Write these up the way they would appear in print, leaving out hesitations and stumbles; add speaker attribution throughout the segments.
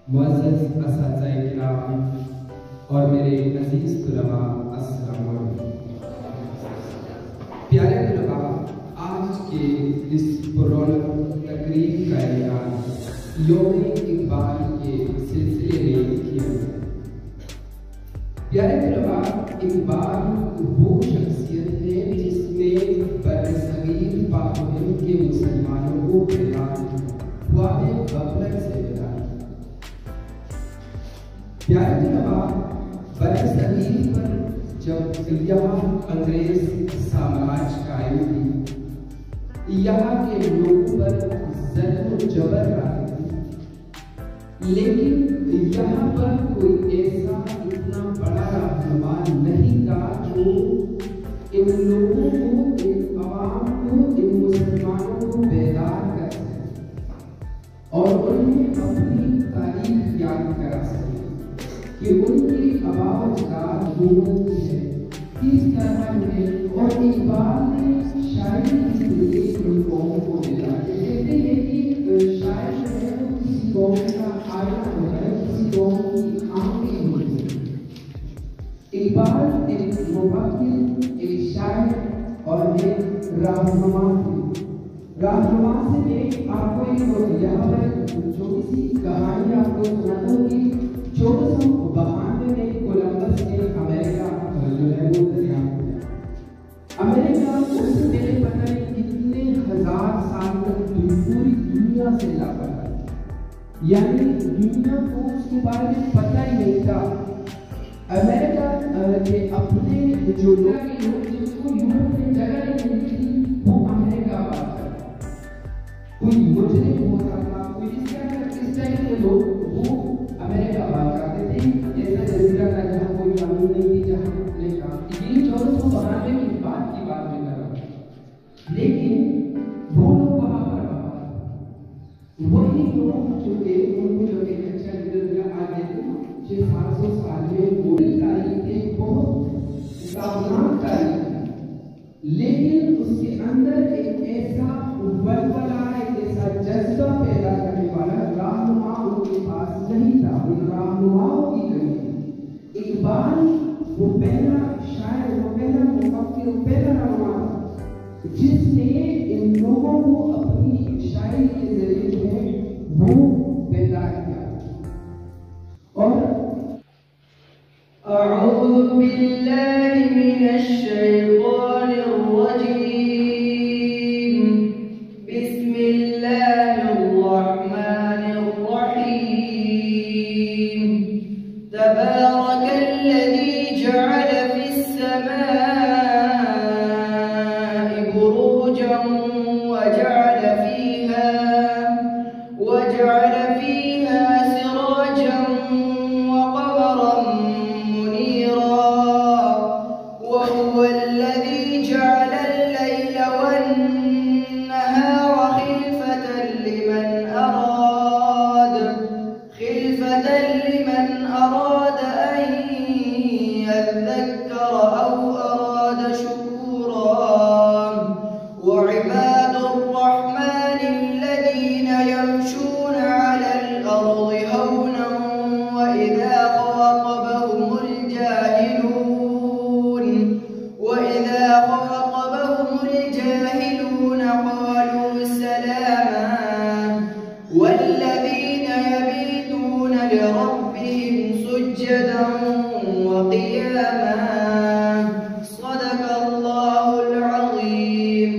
Speaker 1: मुअज़्ज़ज़ असातिज़ाए किराम और मेरे अज़ीज़ तुलबा, अस्सलामु अलैकुम। प्यारे तुलबा, आज के इस पुररौनक तकरीब का ऐलान यौम-ए-इक़बाल के सिलसिले में किया गया। प्यारे तुलबा, इक़बाल वो शख्सियत है जिसने बरसगीर पाक-व-हिंद के मुसलमानों को बेदार ख्वाब गफलत से बेदार। प्यारे तुलबा, बरसगीर पर जब यहाँ अंग्रेज साम्राज्य कायम थी, यहाँ के लोगों पर ज़ुल्म जबर आए थे, लेकिन यहाँ पर कोई ऐसा इतना बड़ा रहनुमा नहीं था जो इन लोगों को, इन अवाम को, इन मुसलमानों को बेदार कर सके और उन्हें अपनी तारीख याद करा सके कि उनकी आवाज़ का हुकूमत है किस तरह है। और इक़बाल ने शायरी के जरिए इन कौमों को बेदार किया। कहते हैं कि शायर जो है वो किसी कौम का आईना होता है, किसी कौम की आंखें होती हैं। इक़बाल एक मुफक्किर, एक शायर और एक रहनुमा थे। रहनुमा से मैं आपको एक यहाँ पर छोटी सी कहानी आपको सुनाता हूँ कि 1492 में कोलंबस ने अमेरिका जो है वो दरिया में गया। अमेरिका उससे पहले पता नहीं कितने हजार साल तक पूरी दुनिया से लापता, यानी दुनिया को उसके बारे में पता ही नहीं था। अमेरिका के अपने जो लोग जिनको यूरोप में जगह नहीं मिलती थी वो अमेरिका बात करता। कोई मुजरिम होता था, कोई इस टाइप के लोग वो अमेरिका बात करते थे। ऐसा जजीरा था जहाँ कोई कानून नहीं थी, जहाँ ने काम की 1492 की बात में कर रहा। लेकिन वो लोग वहाँ पर वही लोग जो थे उनको जो एक अच्छा लीडर आ गए थे 600-700 साल में पूरी तारीख एक बहुत सावधान तारीख थी, लेकिन उसके अंदर एक ऐसा वलवला, एक ऐसा जज्बा पैदा करने वाला रहनुमा उनके पास नहीं था। उन रहनुमाओं की कमी थी। इक़बाल वो पहला शायर, वो पहला मुफक्किर, वो पहला रहनुमा था जिसने इन लोगों को अपनी शायरी के जरिए जो है वो बेदार किया। और
Speaker 2: अऊज़ु बिल्लाहि मिनश शैतानिर रजीम, बिस्मिल्लाहिर रहमानिर रहीम, तबारकल्लज़ी जअल फिस समाइ बुरूजन वजअल फीहा सिराजन वक़मरन मुनीरा, वहुवल्लज़ी जअलल लैला वन्नहारा खिल्फतन लिमन अराद अन यज़्ज़करा औ अराद शुकूरा, वइबादुर रहमानिल्लज़ीना यमशूना अलल अर्दि हौnan वइज़ा ख़ातबहुमुल जाहिलून क़ालू सलामा, वल्लज़ीना यबीतूना लिरब्बिहिम सुज्जदन वक़ियामा। सदक़ल्लाहुल अज़ीम।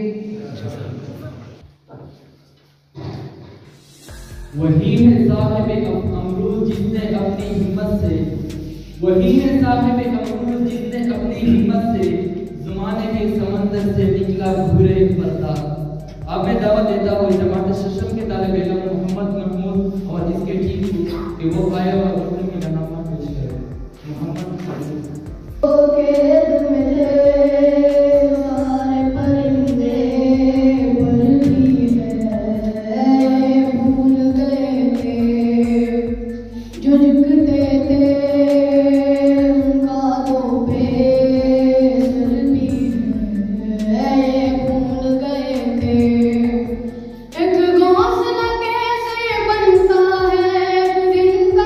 Speaker 3: वही है साहिब अमरूद जिसने अपनी हिम्मत से, वही है साहिब अमरूद जिसने अपनी हिम्मत से ज़माने के समंदर से निकला घूरे पर्दा। अब मैं दावत देता हूँ जमात शशम के तालिब इल्म मोहम्मद महमूद और इसके टीम को कि वो आया और उर्दू में गाना पेश करें। मोहम्मद
Speaker 4: एक घोंसला कैसे बनता है, दिन का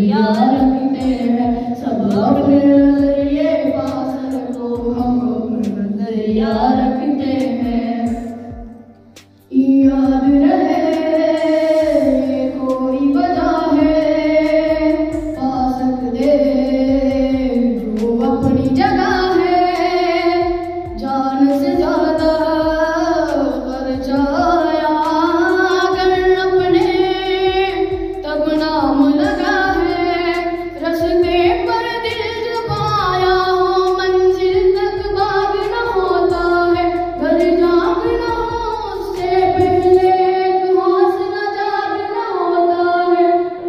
Speaker 4: नजरिया रखते हैं, सब अपने नजरिए पास रखो, हम अपने नजरिया रखते हैं। याद रहे कोई वजह है, पास दे जो अपनी जगह है, जान से ज्यादा खर्चाया अगर अपने तब नाम लगा है, रस्ते पर दिल जमाया हो मंजिल तक बाग न होता है, घर जाग न हो उससे पहले एक हौसला जाग न होता है,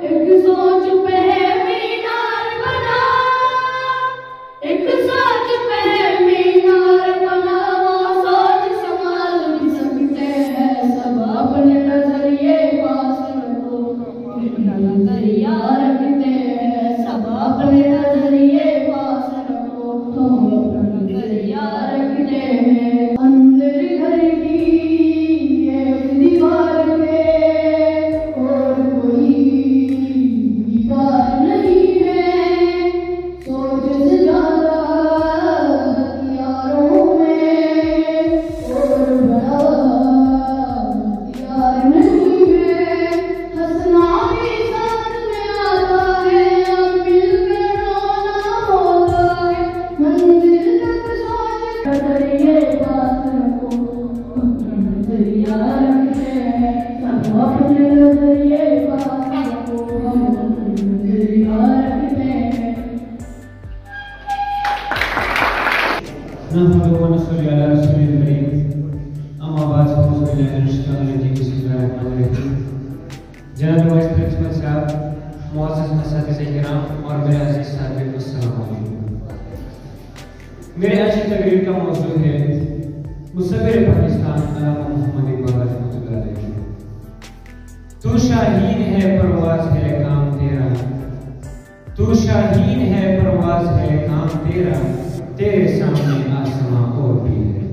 Speaker 4: एक सोच पे मीनार बना, एक सोच पे मीनार बना, वो सोच संभाल भी सकते हैं, सब अपने नजरिए पास रखो, अपना नजरिया रखते हैं, सब अपने नजरिए पास रखो, हम अपना नजरिया रखते हैं। अंदर घर की एक दीवार पे और कोई दीवार नहीं है, सोच से ज्यादा हथियारों में और बड़ा हथियार नहीं है, हंसना भी साथ में आता है, अब मिलकर रोना होता है, मंजिल तक सोच नजरिए पास रखो, अपना नजरिया रखते हैं, सब अपने नजरिए पास रखो, हम अपने नजरिया रखते हैं।
Speaker 5: जनाब वाइस प्रिंसिपल साहब, मुअज़्ज़ज़ असातिज़ा-ए-किराम और मेरे अज़ीज़ साथियों, अस्सलाम वालेकुम। मेरे आज की तकरीर का मौजू है मुसव्विर पाकिस्तान अल्लामा मोहम्मद इकबाल रहमतुल्लाह अलैह। तू शाहीन है परवाज़ है काम तेरा, तू शाहीन है परवाज़ है काम तेरा, तेरे सामने आसमां और भी है।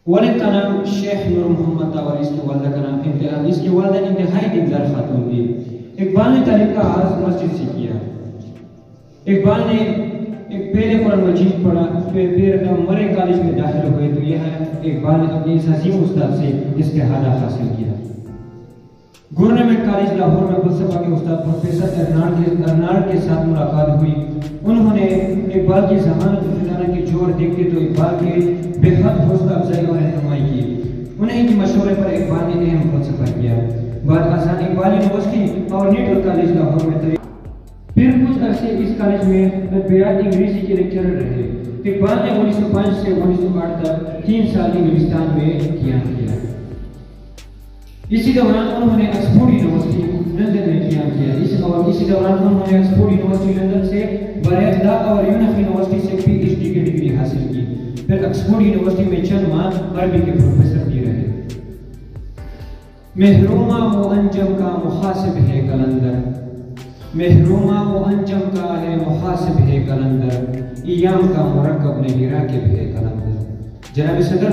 Speaker 5: वालिद का नाम शेख नूर मोहम्मद था और इसकी वालिदा का नाम इसकी वालिदा इंतहाई दिलदार खातून थी। इकबाल ने तालीम का आगाज़ मस्जिद से किया। इकबाल ने एक पहले कुरान मजीद पढ़ा, फिर मरे कॉलेज में दाखिल हुए, तो यह इकबाल ने अपने इस हसीन उस्ताद से इस्तेहादा हासिल किया। गवर्नमेंट कॉलेज लाहौर में फलसफा के उस्ताद प्रोफेसर अर्नाल्ड के साथ मुलाकात हुई। उन्होंने इकबाल की ज़मानत फिजाना की जोर देखते तो इकबाल के बेहद हौसला अफजाई और रहनुमाई की। उन्हीं के मशवरे पर इकबाल ने अहम फलसफा किया। बाद आसान इकबाल यूनिवर्सिटी और नीटल कॉलेज लाहौर में फिर कुछ अरसे इस कॉलेज में अदबियात अंग्रेजी के लेक्चरर रहे। इकबाल ने 1905 से 1908 तक 3 साल इंग्लिस्तान में क़याम किया। इसी दौरान उन्होंने ऑक्सफोर्ड यूनिवर्सिटी लंदन में क़याम किया। इसी दौरान उन्होंने ऑक्सफोर्ड यूनिवर्सिटी लंदन से बरेदा और यूनिफ यूनिवर्सिटी से PhD की डिग्री हासिल की। फिर ऑक्सफोर्ड यूनिवर्सिटी में चंद माह अरबी के प्रोफेसर भी रहे। महरूमा वो अंजम का मुहासिब है कलंदर, महरूमा वो अंजम का है मुहासिब है कलंदर, इयाम का मुरक्कब नहीं राकिब है कलंदर। जनाब सदर,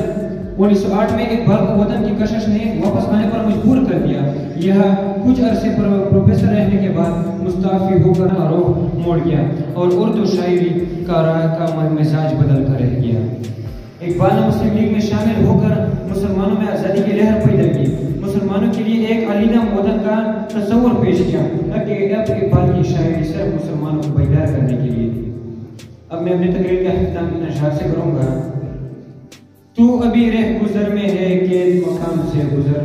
Speaker 5: 1908 में इकबाल को वतन की कशिश ने वापस आने पर मजबूर कर दिया। यह कुछ अरसे पर प्रोफेसर रहने के बाद मुस्ताफी होकर आरोप मोड़ गया और उर्दू शायरी का मिजाज बदल कर रह गया। इकबाल ने मुस्लिम लीग में शामिल होकर मुसलमानों में आज़ादी की लहर पैदा की, मुसलमानों के लिए एक अलीना वतन का तस्वुर पेश किया, ताकि अब इकबाल की शायरी सिर्फ मुसलमानों को बेदार करने के लिए। अब मैं अपनी तकरीर का अख्ताम इन अशआर से करूँगा। तू अभी रह गुजर में है कैद मकाम से गुजर,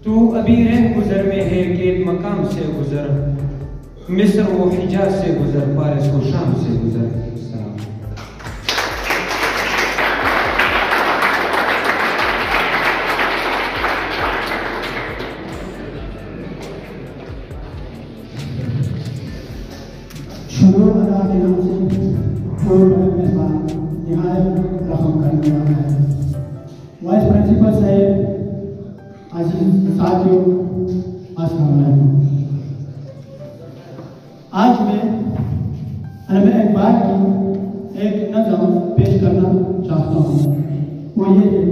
Speaker 5: तू अभी रह गुजर में है कैद मकाम से गुजर, मिस्र वो हिजाज से गुजर, पारिस वो शाम से गुजर।
Speaker 6: शुरू अदा के नाम से कोई बड़े मेहमान निहायत रहम करने वाला है। वाइस प्रिंसिपल साहब, अजीज साथियों, अस्सलाम वालेकुम। आज मैं अल्लामा इकबाल की एक नज़म पेश करना चाहता हूँ। वो ये है,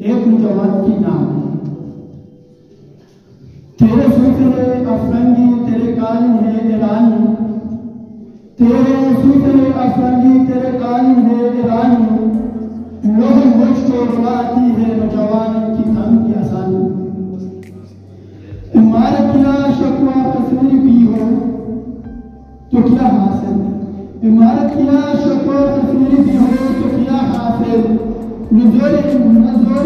Speaker 6: एक नौजवान की नाम। तेरे फिक्र अफरंगी तेरे का तेरे सूफे अफरंगी तेरे कानून है ईरानी, लोग मुझ को रुलाती है नौजवान की धन की आसानी। इमारत या शक्वा तस्वीर भी हो तो क्या हासिल, इमारत या शक्वा तस्वीर भी हो तो क्या हासिल, नजोर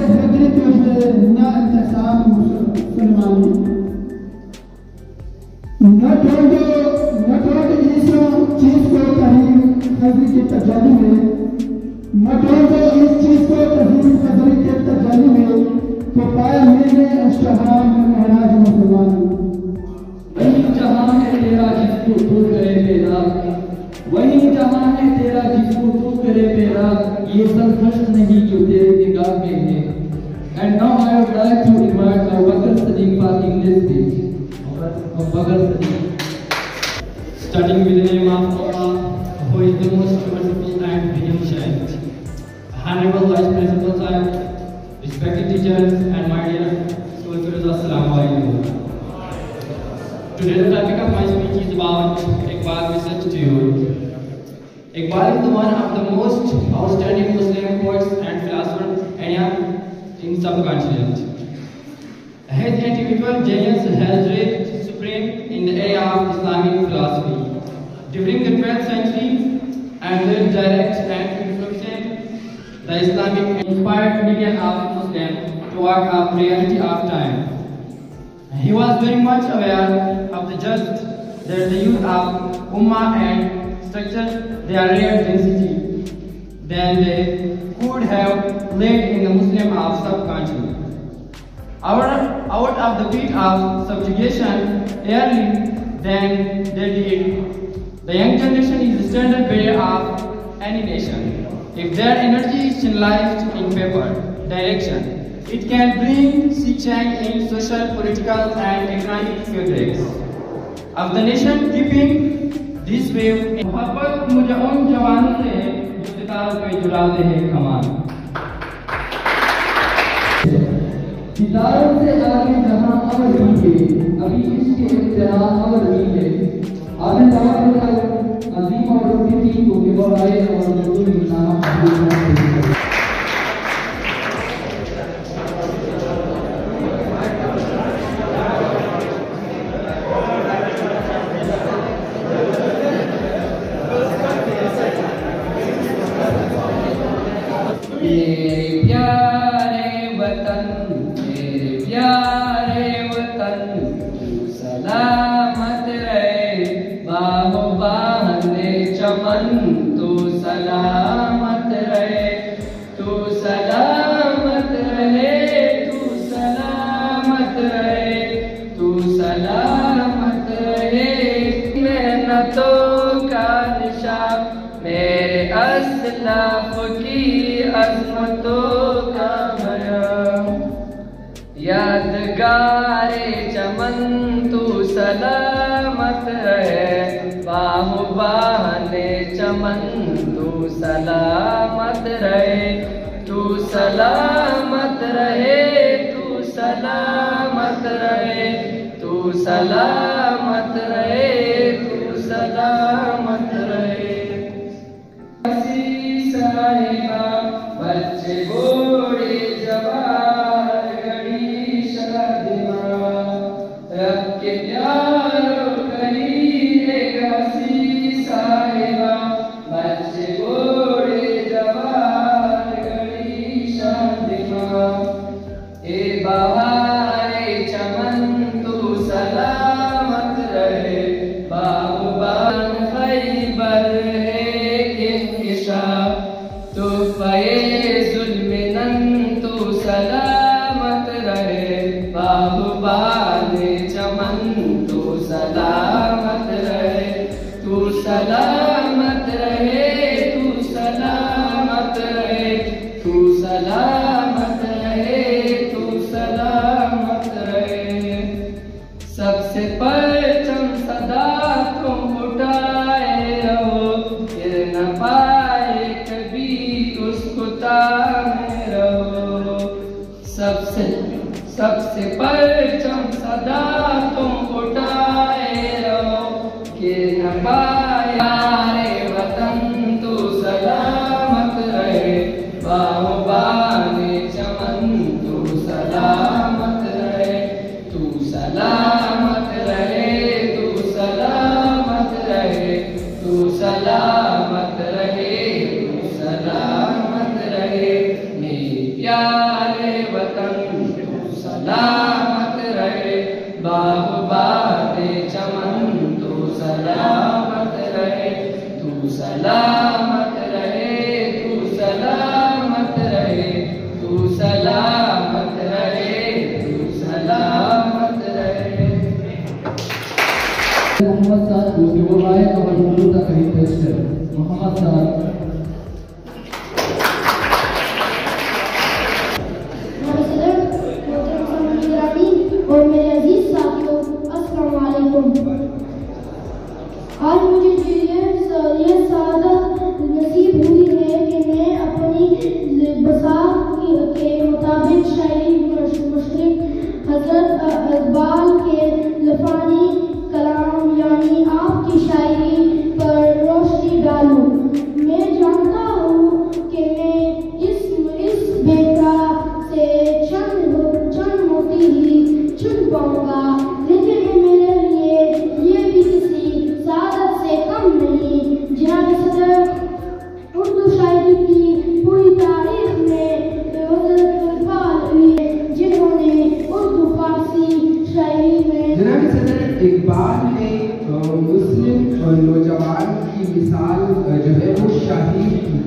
Speaker 6: हैदरी तुझे ना इंतसाब मुसलमानी। न ढूंढो इस चीज को कहीं खजरी के तजाली में, न ढूंढो इस चीज को कहीं खजरी के तजाली में, तो पाया मैंने अश्तहाम महराज मुसलमान।
Speaker 3: वही जहां है तेरा जिसको तू करे मेरा, वही जहां है तेरा जिसको तू करे मेरा, ये सब हश्र नहीं जो तेरे निगाह में है। And now I would like to invite our Bakr Sadiq for English speech. Bakr Sadiq.
Speaker 7: Starting with the name of Allah, who is the most merciful and beneficent. Honorable Vice Principal Sahib, respected teachers, and my dear school fellows, Assalamu alaikum. Today the topic of my speech is about Iqbal message to you. Iqbal is the one of the most outstanding Muslim poets and philosophers in subcontinent. His intellectual genius has reached supreme in the area of Islamic philosophy. During the 12th century, and with direct and influence, the Islamic inspired millions of Muslims toward a reality of time. He was very much aware of the just that the youth of Ummah and structure their real density than they could have laid in the Muslim of subcontinent. Out of the pit of subjugation early than they did, the young generation is the standard bearer of any nation. If their energy is channelized in paper direction, it can bring sea change in social, political, and economic fabrics of the nation, keeping this wave. मोहब्बत मुझे उन जवानों से जो सितारों पे जुड़ाते हैं कमान।
Speaker 3: सितारों से आगे जहां अमर भी है, अभी इसके इख्तियार अमर भी है। आपने तवक्कुल अजीम और रुकती को के बराए और नजूर नाम
Speaker 2: यादगारे चमन तू सलामत रहे, बाहुबाने चमन तू सलामत रहे, तू सलामत रहे, तू सलामत रहे, तू सलामत रहे, तू सलामत रहे। हसी साहिबा बच्चे बूढ़े जवान घड़ी शादिमा, रब के प्यारो करीब हसी साहिबा बच्चे बूढ़े जवान घड़ी शादिमा। ए बहारे चमन तू सलामत रहे, बागबान खैबर है किशा, तो फैजुल मिनन तू सलामत रहे, बागबान चमन तू सलामत रहे, तू सलामत रहे, तू सलामत रहे, तू सलामत रहे, तू सलामत रहे। सबसे परचम सदा तुम उठाए रहो, गिर न पाए कभी उसको ताने रहो। सबसे परचम सदा तुम उठाए रहो, गिर न पाए तू सलामत रहे, तू सलामत रहे, मेरे प्यारे वतन तू सलामत रहे, बाग बाते चमन तू सलामत रहे, तू सलामत रहे, तू सलामत रहे, तू सलामत रहे, तू सलामत रहे।
Speaker 3: मोहम्मद साहब जो वो आए और उर्दू तक कहीं पेश करें। मोहम्मद साहब
Speaker 4: और मेरे अजीज साथियों, अस्सलाम वालेकुम। आज मुझे ये सादत नसीब हुई है कि मैं अपनी बसात के मुताबिक शायरी मुशरिक हजरत इकबाल के लफानी कलाम यानी आपकी शायरी पर रोशनी डालूं। मैं जानता हूँ कि मैं इस बेटा से चंद मोती ही चुन पाऊंगा, लेकिन मेरे लिए ये भी किसी सादत से कम नहीं। जनाब सदर, उर्दू शायरी की पूरी तारीख में जिन्होंने उर्दू फारसी शायरी में
Speaker 1: जनाब सदर इकबाल ने मुस्लिम नौजवान की मिसाल जो है वो शाही की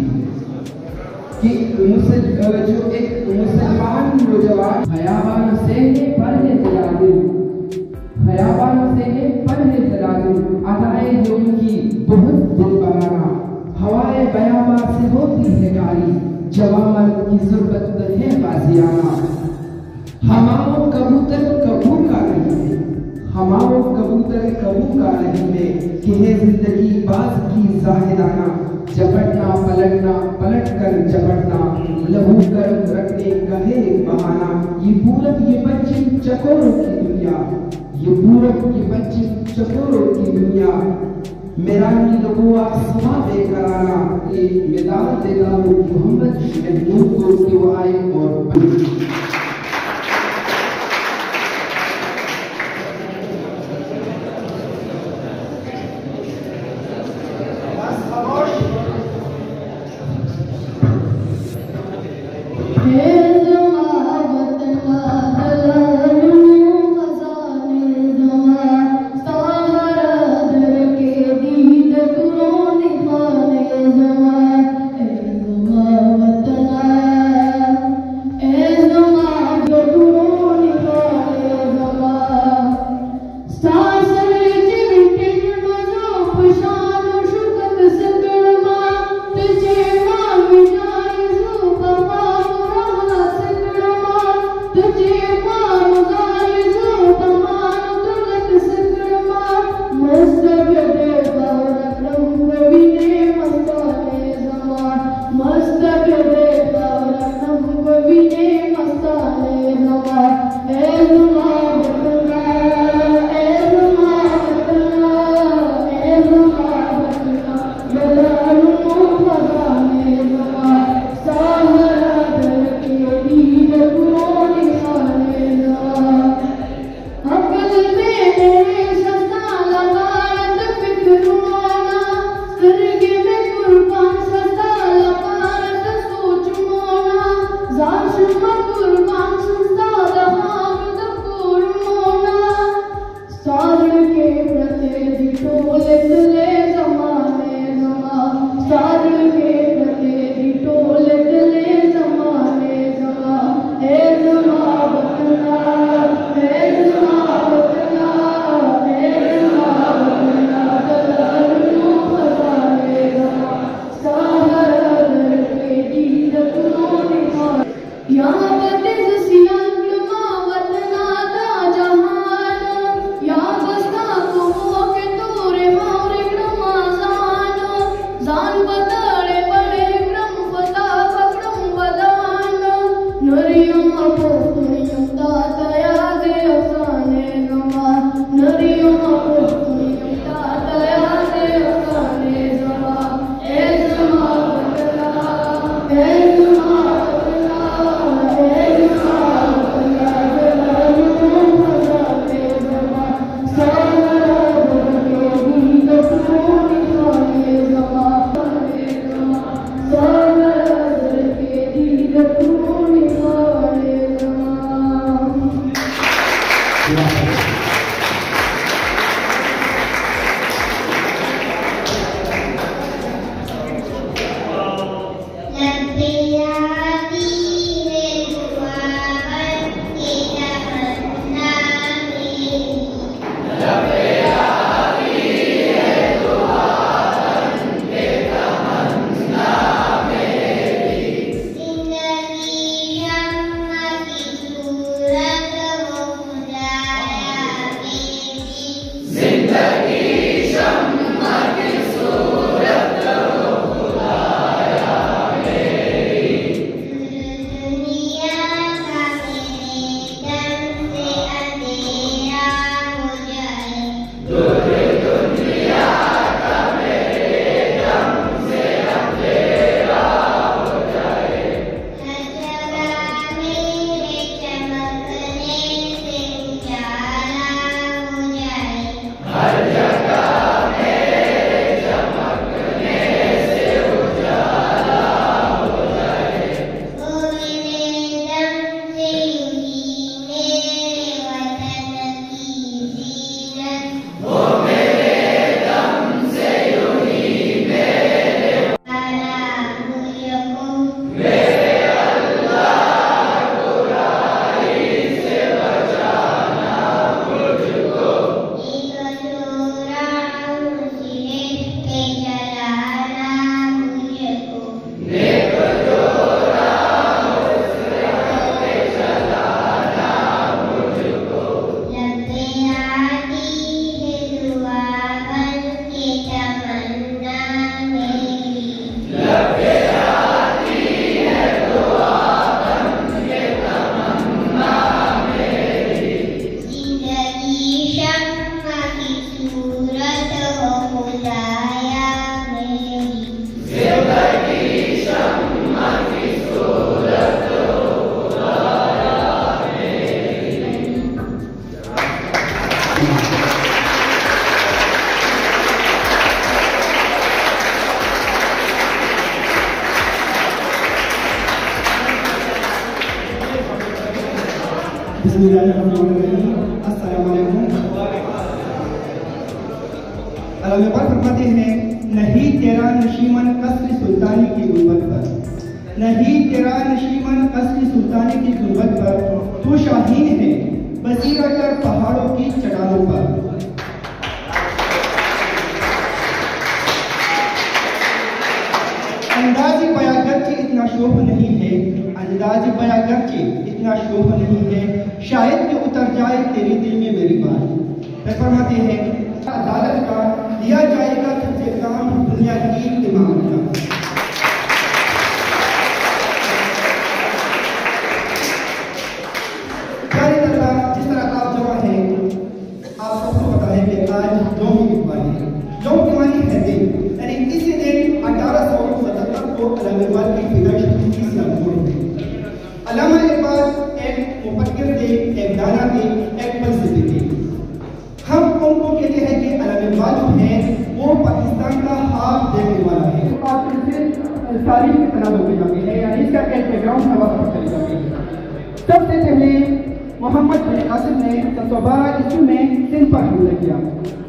Speaker 1: जो एक मुसलमान नौजवान हयावान से पढ़ने जलालिम अदाए जो उनकी बहुत दिल बहाना, हवाए बयाबा से होती है गारी, जवामर की ज़रूरत है बाजियाना। हमाओ कबूतर कबू का नहीं है, हमाओ कबूतर कबू का नहीं है, कि है जिंदगी बाज की जाहिदाना, झपटना पलटना पलट कर झपटना, लहू कर रखने का है एक बहाना। ये पूरब ये पश्चिम चकोरों की दुनिया, ये पूरब ये पश्चिम चकोरों की दुनिया, मेरा ही लोगों आसमां बेकरारा, ये मैदान देता हूँ मोहम्मद महमूद को कि वो आए और
Speaker 4: Is the
Speaker 6: अल्लाह फरमाते हैं, नहीं तेरा नशीमन कसर सुल्तानी की गुंबद पर, नहीं तेरा नशीमन कसर सुल्तानी की गुंबद पर, तू शाहीन है बसीरा कर पहाड़ों की चट्टानों पर। अंदाज़ बयागर्चे इतना शोभ नहीं है, अंदाज़ बयागर्चे इतना शोभ नहीं है, शायद कि उतर जाए तेरे दिल में मेरी बात। फरमाते हैं, अदालत का दिया जाएगा तुझे काम दुनिया की इमामत का। जिस तरह आप जमा हैं, आप सबको पता है कि आज यौम इकबाली है, यौम इकबाली है दिन, यानी इसी दिन 1877 को अल्लामा इकबाल की पैदाइश की 30 साल पूरी हुई। अल्लामा इकबाल एक मुफक्किर थे, एक दाना थे, एक फलसफी थे। हम उनको कहते हैं कि अल्लामा इकबाल जो है वो पाकिस्तान का हाथ देखने वाला है। तारीख की तरह होती जाती है, यानी इसका एक बैकग्राउंड हवा चली जाती है। सबसे पहले मोहम्मद बिन कासिम ने 1712 ईस्वी में सिंध पर हमला किया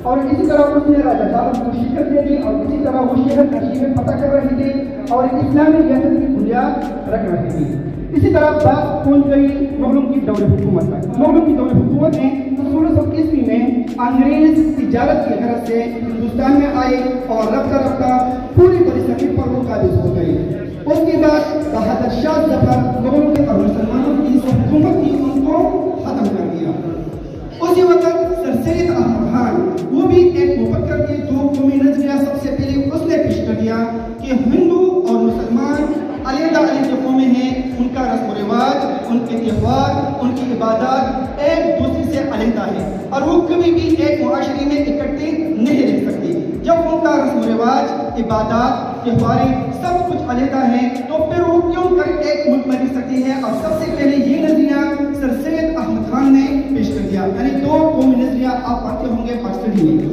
Speaker 6: और इसी तरह उसने राजा जालम को शिकस्त दे दी और इसी तरह वो शहर नशीब में फतह कर रहे थे और इस्लामी रियासत की बुनियाद रख रहे थे। इसी तरह बात पहुंच गई मुगलों की दौर हुकूमत तक। मुगलों की दौर हुकूमत ने 1600 ईस्वी में अंग्रेज तिजारत की गरज से हिंदुस्तान में आए और रफ्ता रफ्ता पूरी बड़ी समीर पर वो काबिज हो गए। उसके बाद बहादुर शाह जफर मुगलों के और मुसलमानों की हुकूमत की उनको खत्म कर दिया। उसी वक्त सर सैयद अहमद खान, वो भी एक मुफक्किर थे, जो कौमी नजरिया सबसे पहले उसने पेश कर दिया कि हिंदू और मुसलमान अलग-अलग कौमें हैं, उनका रस्म रिवाज, उनके त्योहार, उनकी इबादत एक दूसरे से अलग है और वो कभी भी एक मुआशरे में इकट्ठे नहीं रह सकते। जब उनका रस्म रिवाज, इबादत, त्योहारें सब कुछ अलग है तो फिर वो क्यों कर एक मुल्क में रह सकते हैं। और सबसे पहले ये नजरिया सर सैयद अहमद खान ने पेश कर दिया, यानी दो कौमी नजरिया आप पढ़ते होंगे पाकिस्तानी में।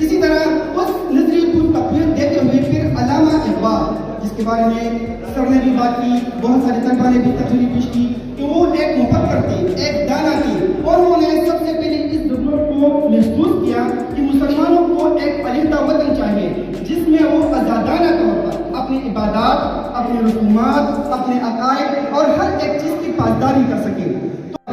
Speaker 6: इसी तरह उस नजरिए को तकवीर देते हुए फिर अल्लामा इकबाल, जिसके बारे में सर ने भी बात की, बहुत सारे तलबा ने भी तकरीर पेश की कि वो एक मुफक्किर थे, एक दाना थे और उन्होंने सबसे पहले इस जरूरत को महसूस किया कि मुसलमानों को एक अलग वतन चाहिए जिसमें वो आज़ादाना तौर पर अपनी इबादत, अपने रसूमात, अपने अकायद और हर एक चीज की पासदारी कर सके। तो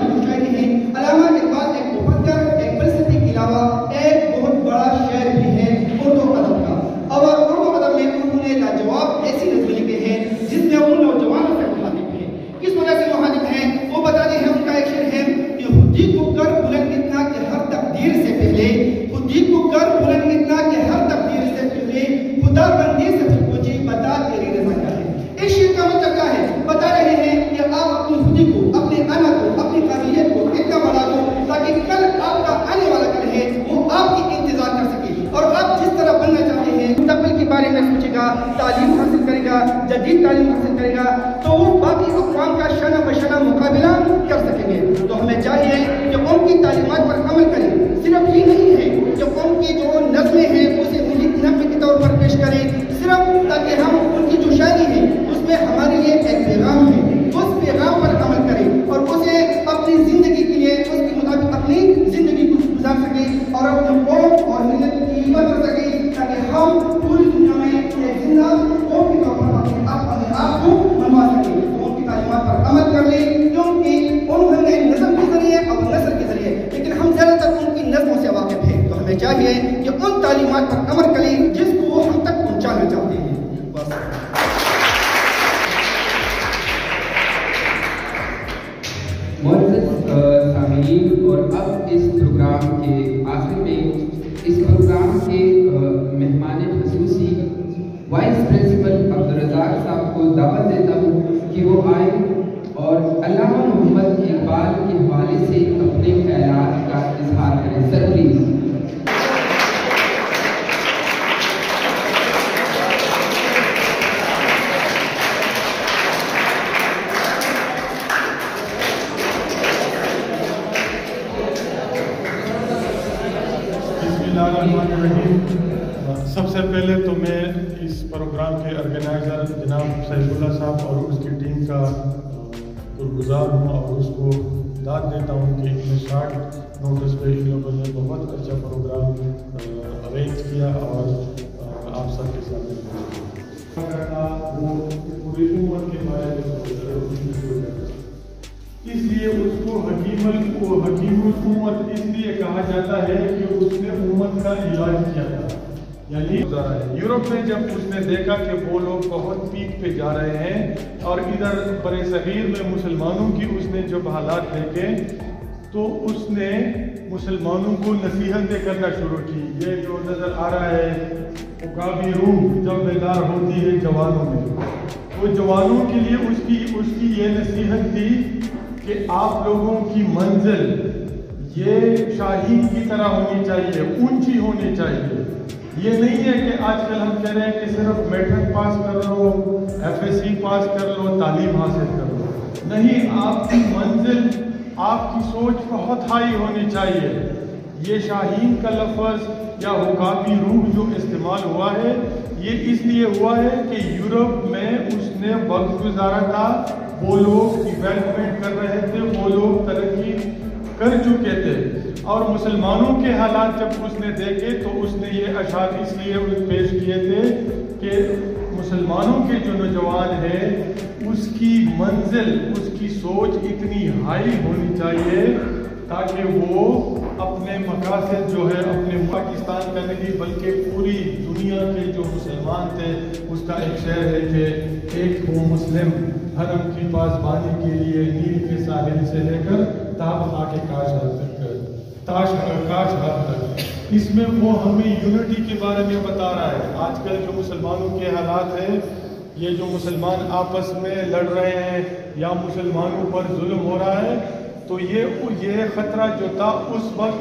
Speaker 6: अल्लामा इकबाल एक मुफक्किर, एक फलसफी के अलावा एक बहुत बड़ा शायर भी है उर्दू अदब का। और उर्दू अदब में उन्होंने लाजवाब ऐसी नज़्में लिखे हैं जिसमें उन नौजवानों से मुखातिब है। किस वजह से मुखातिब है वो बताते हैं। उनका एक शेर है कि खुदी को कर बुलंद इतना कि हर तकदीर से पहले, खुदी को कर बुलंद इतना कि हर तकदीर से पहले, खुदा बंदी से पूछी बता तेरी रज़ा क्या है। इस शेर का मतलब क्या है? बता रहे हैं कि आप अपनी खुदी को, अपने अना को, अपनी काबिलियत को इतना बढ़ा दो ताकि कल आपका आने वाला कल है वो आपकी इंतजार कर सके और आप जिस तरह बनना चाहते हैं मुस्तकबिल के बारे में सोचेगा, तालीम हासिल करेगा, जदीद तालीम हासिल करेगा तो वो बाकी अक़वाम का शना बशना मुकाबला कर सकेंगे। तो हमें चाहिए कि उनकी तालीमात पर अमल करें। सिर्फ ये नहीं है कि उनकी जो नज़्में हैं उसे नज़्म के तौर पर पेश करें सिर्फ ताकि हम उनकी जो शायरी है उसमें हमारे लिए एक पैगाम है, उस पैगाम पर अमल करें और उसे अपनी जिंदगी के लिए उसके मुताबिक अपनी जिंदगी को गुजार सके और अपने कौम और मिल्लत की हिम्मत कर सके ताकि हम पूरी दुनिया में एक जिंदा कौम के तौर पर अपने आप को मनवा सके। तो उनकी तालीमात पर अमल कर ले क्योंकि उन्होंने नज़म के जरिए और नसर के जरिए, लेकिन हम ज़्यादातर उनकी नज़मों से वाकिफ हैं। तो हमें चाहिए कि उन तालीमात पर अमल करें जिसको वो हम तक पहुँचाना चाहते हैं। बस
Speaker 1: सामीन, और अब इस प्रोग्राम के आखिर में इस प्रोग्राम के मेहमान ख़ुसूसी वाइस प्रिंसिपल अब्दुल रज़ाक साहब को दावत देता हूँ कि वो आए और अल्लामा मोहम्मद इकबाल के हवाले से अपने ख्यालात का इजहार करें। Sir please.
Speaker 8: सबसे पहले तो मैं इस प्रोग्राम के ऑर्गेनाइज़र जनाब सैफुल्लाह साहब और उसकी टीम का गुज़ार हूँ और उसको दाद देता हूँ कि इतने शॉर्ट नोटिस पे इन लोगों ने बहुत अच्छा प्रोग्राम अरेंज किया और आप सबके साथ वो पूरी उम्र के बारे में इसलिए उसको हकीमुल उम्मत इसलिए कहा जाता है कि उसने उम्मत का इलाज किया था। यानी यूरोप में जब उसने देखा कि वो लोग बहुत पीक पे जा रहे हैं और इधर बड़े सगीर में मुसलमानों की उसने जब हालात देखे तो उसने मुसलमानों को नसीहतें करना शुरू की। ये जो नज़र आ रहा है उकाबी रूह जब बेदार होती है जवानों में, वो जवानों के लिए उसकी ये नसीहत थी कि आप लोगों की मंजिल ये शाहीन की तरह होनी चाहिए, ऊंची होनी चाहिए। ये नहीं है कि आजकल हम कह रहे हैं कि सिर्फ मैट्रिक पास कर लो, FSC पास कर लो, तालीम हासिल कर लो। नहीं, आपकी मंजिल, आपकी सोच बहुत हाई होनी चाहिए। ये शाहीन का लफ्ज़ या हुकामी रूह जो इस्तेमाल हुआ है ये इसलिए हुआ है कि यूरोप में उसने वक्त गुजारा था, वो लोग डिवेलपमेंट कर रहे थे, वो लोग तरक्की कर चुके थे और मुसलमानों के हालात जब उसने देखे तो उसने ये अशार इसलिए पेश किए थे कि मुसलमानों के जो नौजवान है उसकी मंजिल, उसकी सोच इतनी हाई होनी चाहिए ताकि वो अपने मकासद जो है अपने पाकिस्तान का नहीं बल्कि पूरी दुनिया के जो मुसलमान थे उसका एक शेर है कि एक वो मुस्लिम हरम की पासबानी के लिए नील के साहिल से लेकर ताबा के काश हद तक। इसमें वो हमें यूनिटी के बारे में बता रहा है। आजकल जो मुसलमानों के हालात है, ये जो मुसलमान आपस में लड़ रहे हैं या मुसलमानों पर जुल्म हो रहा है, तो ये खतरा जो था उस वक्त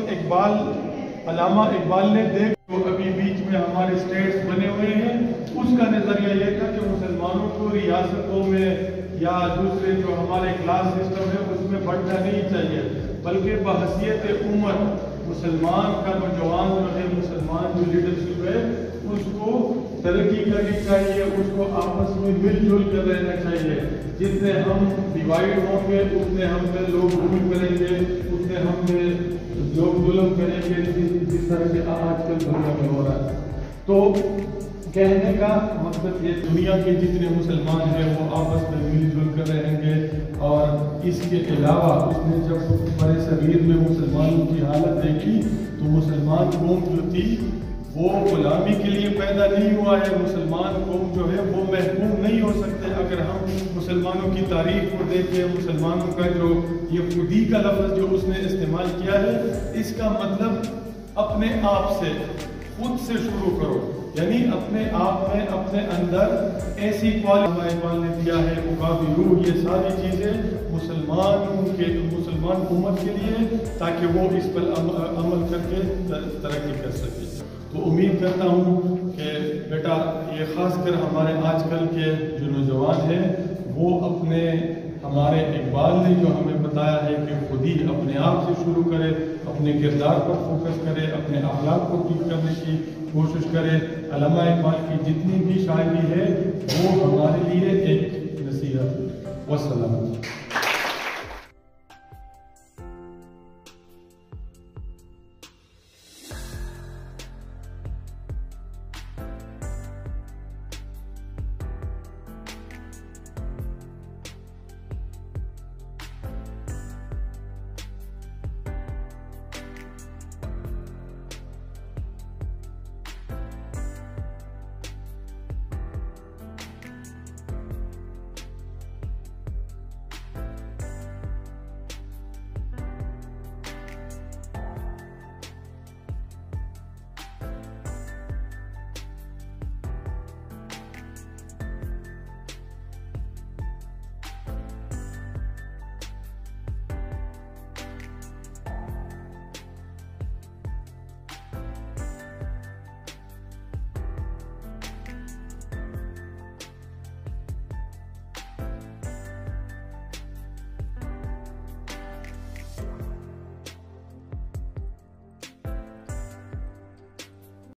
Speaker 8: अल्लामा इकबाल ने देख जो अभी बीच में हमारे स्टेट्स बने हुए हैं उसका नजरिया ये था कि मुसलमानों को रियासतों में या दूसरे जो हमारे क्लास सिस्टम है उसमें बढ़ना नहीं चाहिए, बल्कि बहसियत उम्मत मुसलमान का नौजवान जो है, मुसलमान जो लीडरशिप है उसको तरक्की करनी चाहिए, उसको आपस में मिलजुल कर रहना चाहिए। जितने हम डिवाइड होंगे उतने हम पे लोग जुल्म करेंगे, उतने हम पे लोग जुल्म करेंगे, जिस तरह से आजकल दुनिया में हो रहा है। तो कहने का मतलब ये दुनिया के जितने मुसलमान हैं वो आपस में मिलजुल कर रहेंगे। और इसके अलावा उसने जब बड़े सगीर में मुसलमानों की हालत देखी तो मुसलमान कौम जो थी वो गुलामी के लिए पैदा नहीं हुआ है। मुसलमान कौम जो है वो महकूम नहीं हो सकते। अगर हम मुसलमानों की तारीख को देखें, मुसलमानों का जो ये खुदी का लफ्ज़ जो उसने इस्तेमाल किया है, इसका मतलब अपने आप से, खुद से शुरू करो, यानी अपने आप में, अपने अंदर ऐसी क्वालिटी ने दिया है, उकाबी रूह, ये सारी चीज़ें मुसलमान उम्मत के लिए, ताकि वो इस पर अमल करके तरक्की कर सके। तो उम्मीद करता हूँ कि बेटा ये ख़ासकर हमारे आजकल के जो नौजवान हैं वो अपने हमारे इकबाल ने जो हमें बताया है कि खुद ही अपने आप से शुरू करे, अपने किरदार पर फोकस करे, अपने अखलाक को ठीक करने की कोशिश करे। अल्लामा इकबाल की जितनी भी शायरी है वो हमारे लिए एक नसीहत है। वस्सलाम।